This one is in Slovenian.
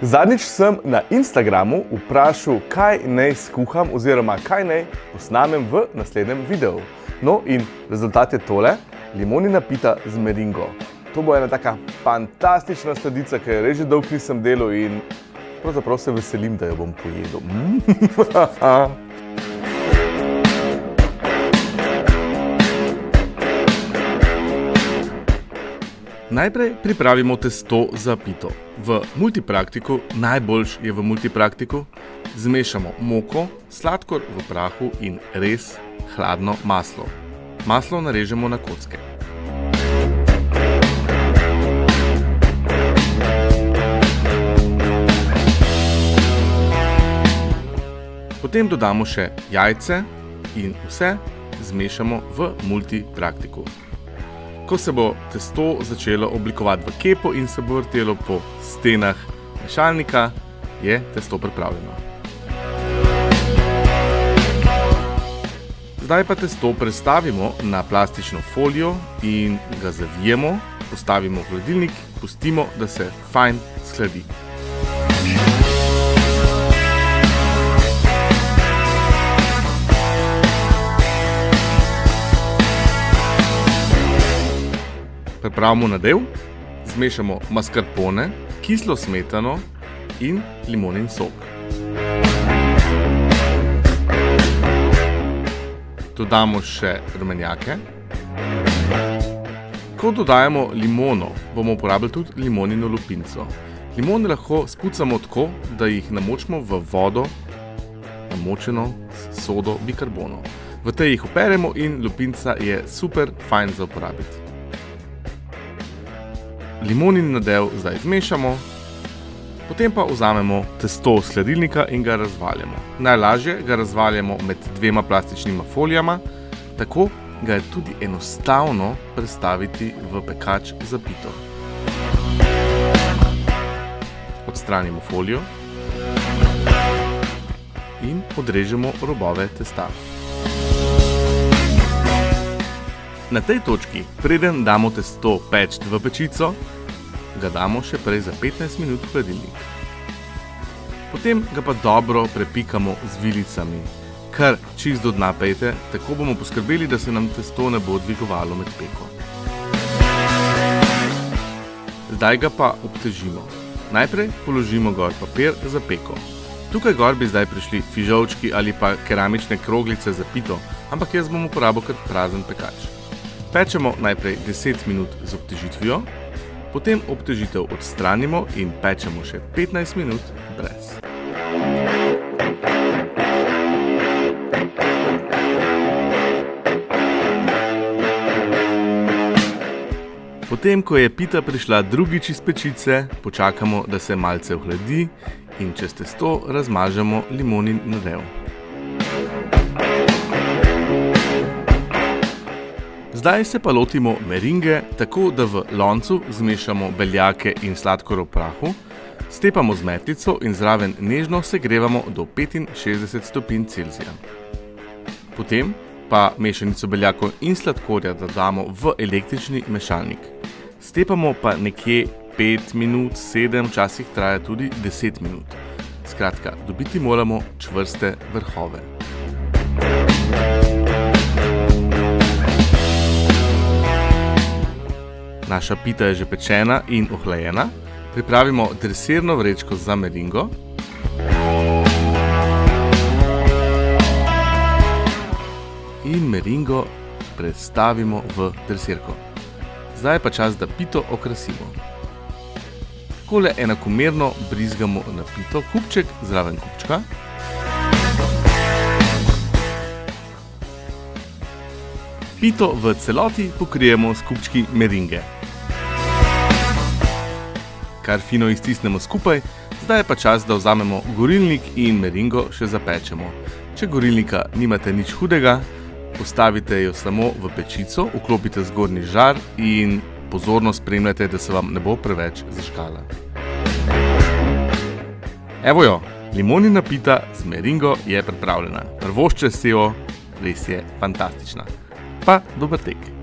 Zadnjič sem na Instagramu vprašal, kaj naj skuham oziroma kaj naj posnamem v naslednjem videu. No in rezultat je tole, limonina pita z meringo. To bo ena taka fantastična sladica, ki je res že dolgo nisem delal in pravzaprav se veselim, da jo bom pojedel. Najprej pripravimo testo za pito. V multipraktiku, najboljš je v multipraktiku, zmešamo moko, sladkor v prahu in res hladno maslo. Maslo narežemo na kocke. Potem dodamo še jajce in vse zmešamo v multipraktiku. Ko se bo testo začelo oblikovati v kepo in se bo vrtelo po stenah mešalnika, je testo pripravljeno. Zdaj pa testo prestavimo na plastično folijo in ga zavijemo, postavimo v hladilnik, pustimo, da se fajn shladi. Pripravimo nadev, zmešamo mascarpone, kislo smetano in limonin sok. Dodamo še rumenjake. Ko dodajamo limono, bomo uporabili tudi limonino lupinco. Limone lahko spucamo tako, da jih namočimo v vodo, namočeno s sodo bikarbono. V tej jih operemo in lupinca je super fajn za uporabiti. Limonin nadev zdaj zmešamo, potem pa vzamemo testo iz hladilnika in ga razvaljamo. Najlažje ga razvaljamo med dvema plastičnima folijama, tako ga je tudi enostavno prestaviti v pekač za pito. Odstranimo folijo in odrežemo robove testa. Na tej točki, preden damo testo peči v pečico, ga damo še prej za 15 minut v hladilnik. Potem ga pa dobro prepikamo z vilicami, kar čisto do dna pejte, tako bomo poskrbeli, da se nam testo ne bo dvigovalo med peko. Zdaj ga pa obtežimo. Najprej položimo gor papir za peko. Tukaj gor bi zdaj prišli fižolčki ali pa keramične kroglice za pito, ampak jaz bom uporabil kot prazen pekač. Pečemo najprej 10 minut z obtežitvijo, potem obtežitev odstranimo in pečemo še 15 minut brez. Potem, ko je pita prišla drugič iz pečice, počakamo, da se malce ohladi in čez testo razmažemo limonin nadev. Zdaj se pa lotimo meringe, tako da v loncu zmešamo beljake in sladkor v prahu, stepamo z metlico in zraven nežno segrevamo do 65 stopinj Celzija. Potem pa mešanico beljakov in sladkorja dodamo v električni mešalnik. Stepamo pa nekje 5 minut, 7, včasih traja tudi 10 minut. Skratka, dobiti moramo čvrste vrhove. Naša pita je že pečena in ohlajena. Pripravimo dresirno vrečko za meringo. In meringo prestavimo v dresirko. Zdaj pa čas, da pito okrasimo. Takole enakomerno brizgamo na pito, kupček zraven kupčka. Pito v celoti pokrijemo s kupčki meringe. Kar fino iztisnemo skupaj, zdaj je pa čas, da vzamemo gorilnik in meringo še zapečemo. Če gorilnika nimate nič hudega, postavite jo samo v pečico, vklopite zgornji žar in pozorno spremljate, da se vam ne bo preveč zažgala. Evo jo, limonina pita z meringo je pripravljena. Privoščite si jo, res je fantastična. Pa dober tek!